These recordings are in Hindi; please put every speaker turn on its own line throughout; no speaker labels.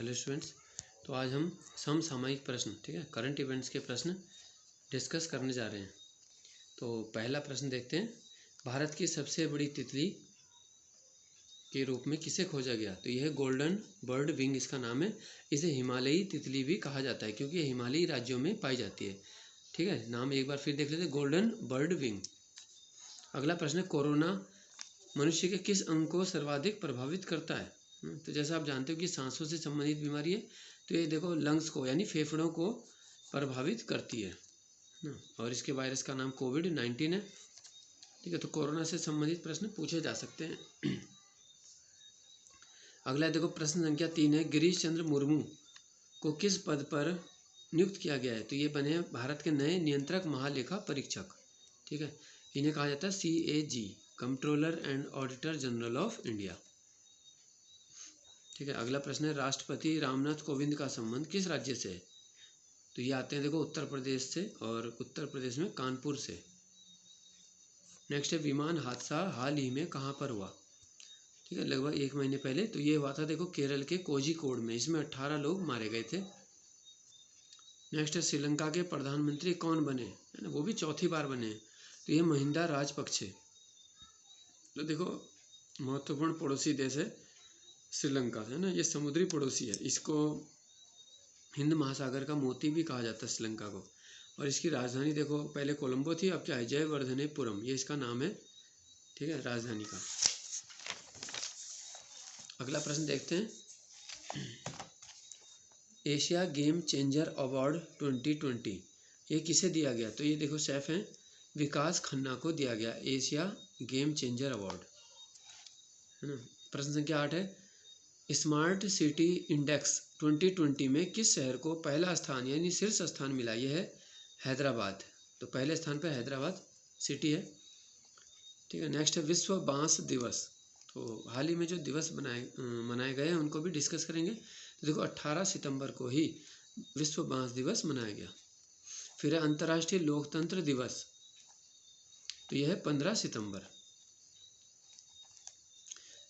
Hello students. तो आज हम समसामयिक प्रश्न, ठीक है, करंट इवेंट्स के प्रश्न डिस्कस करने जा रहे हैं। तो पहला प्रश्न देखते हैं, भारत की सबसे बड़ी तितली के रूप में किसे खोजा गया? तो यह गोल्डन बर्ड विंग इसका नाम है। इसे हिमालयी तितली भी कहा जाता है क्योंकि ये हिमालयी राज्यों में पाई जाती है। ठीक है, नाम एक बार फिर देख लेते हैं, गोल्डन बर्ड विंग। अगला प्रश्न है, कोरोना मनुष्य के किस अंग को सर्वाधिक प्रभावित करता है? तो जैसा आप जानते हो कि सांसों से संबंधित बीमारी है, तो ये देखो लंग्स को यानी फेफड़ों को प्रभावित करती है ना। और इसके वायरस का नाम कोविड-19 है। ठीक है, तो कोरोना से संबंधित प्रश्न पूछे जा सकते हैं। अगला देखो प्रश्न संख्या 3 है, गिरीश चंद्र मुर्मू को किस पद पर नियुक्त किया गया है? तो ये बने भारत के नए नियंत्रक महालेखा परीक्षक। ठीक है, इन्हें कहा जाता है CAG, controller and auditor general of India. ठीक है, अगला प्रश्न है, राष्ट्रपति रामनाथ कोविंद का संबंध किस राज्य से है? तो ये आते हैं देखो उत्तर प्रदेश से, और उत्तर प्रदेश में कानपुर से। नेक्स्ट है, विमान हादसा हाल ही में कहाँ पर हुआ? ठीक है, लगभग 1 महीने पहले। तो ये हुआ था देखो केरल के कोझिकोड में। इसमें 18 लोग मारे गए थे। नेक्स्ट है, श्रीलंका के प्रधानमंत्री कौन बने? है ना, वो भी चौथी बार बने। तो ये महिंदा राजपक्षे। तो देखो महत्वपूर्ण पड़ोसी देश है श्रीलंका, है ना, ये समुद्री पड़ोसी है। इसको हिंद महासागर का मोती भी कहा जाता है श्रीलंका को। और इसकी राजधानी देखो पहले कोलंबो थी, अब क्या है, जयवर्धनेपुरम, ये इसका नाम है। ठीक है, राजधानी का। अगला प्रश्न देखते हैं, एशिया गेम चेंजर अवार्ड 2020 ये किसे दिया गया? तो ये देखो शेफ हैं विकास खन्ना को दिया गया एशिया गेम चेंजर अवार्ड, है ना। प्रश्न संख्या 8 है, स्मार्ट सिटी इंडेक्स 2020 में किस शहर को पहला स्थान यानी शीर्ष स्थान मिला? यह है हैदराबाद। तो पहले स्थान पर हैदराबाद सिटी है। ठीक है, नेक्स्ट है विश्व बांस दिवस। तो हाल ही में जो दिवस मनाए गए हैं उनको भी डिस्कस करेंगे। तो देखो 18 सितंबर को ही विश्व बांस दिवस मनाया गया। फिर है अंतर्राष्ट्रीय लोकतंत्र दिवस, तो यह है 15 सितंबर।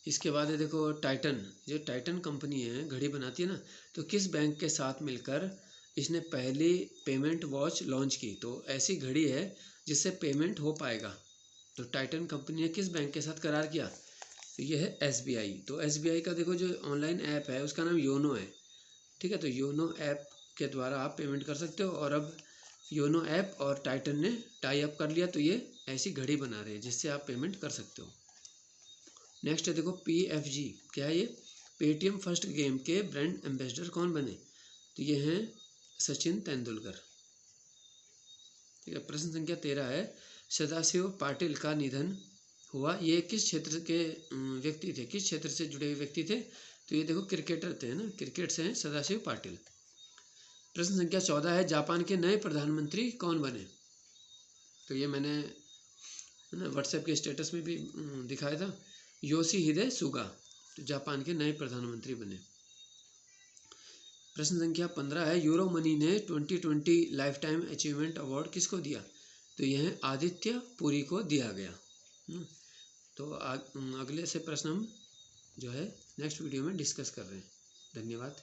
इसके बाद है देखो टाइटन, जो टाइटन कंपनी है घड़ी बनाती है ना, तो किस बैंक के साथ मिलकर इसने पहली पेमेंट वॉच लॉन्च की? तो ऐसी घड़ी है जिससे पेमेंट हो पाएगा। तो टाइटन कंपनी ने किस बैंक के साथ करार किया? तो ये है SBI। तो SBI का देखो जो ऑनलाइन ऐप है उसका नाम योनो है। ठीक है, तो योनो ऐप के द्वारा आप पेमेंट कर सकते हो। और अब योनो ऐप और टाइटन ने टाई अप कर लिया, तो ये ऐसी घड़ी बना रहे हैं जिससे आप पेमेंट कर सकते हो। नेक्स्ट है देखो PFG, क्या है ये? पेटीएम फर्स्ट गेम के ब्रांड एम्बेसडर कौन बने? तो ये हैं सचिन तेंदुलकर। ठीक है, प्रश्न संख्या 13 है, सदाशिव पाटिल का निधन हुआ, ये किस क्षेत्र के व्यक्ति थे, किस क्षेत्र से जुड़े हुए व्यक्ति थे? तो ये देखो क्रिकेटर थे ना, क्रिकेट से हैं सदाशिव पाटिल। प्रश्न संख्या 14 है, जापान के नए प्रधानमंत्री कौन बने? तो ये मैंने ना व्हाट्सएप के स्टेटस में भी दिखाया था, योशिहिदे सुगा, तो जापान के नए प्रधानमंत्री बने। प्रश्न संख्या 15 है, यूरो मनी ने 2020 लाइफ टाइम अचीवमेंट अवार्ड किसको दिया? तो यह आदित्य पुरी को दिया गया। तो अगले से प्रश्न हम जो है नेक्स्ट वीडियो में डिस्कस कर रहे हैं। धन्यवाद।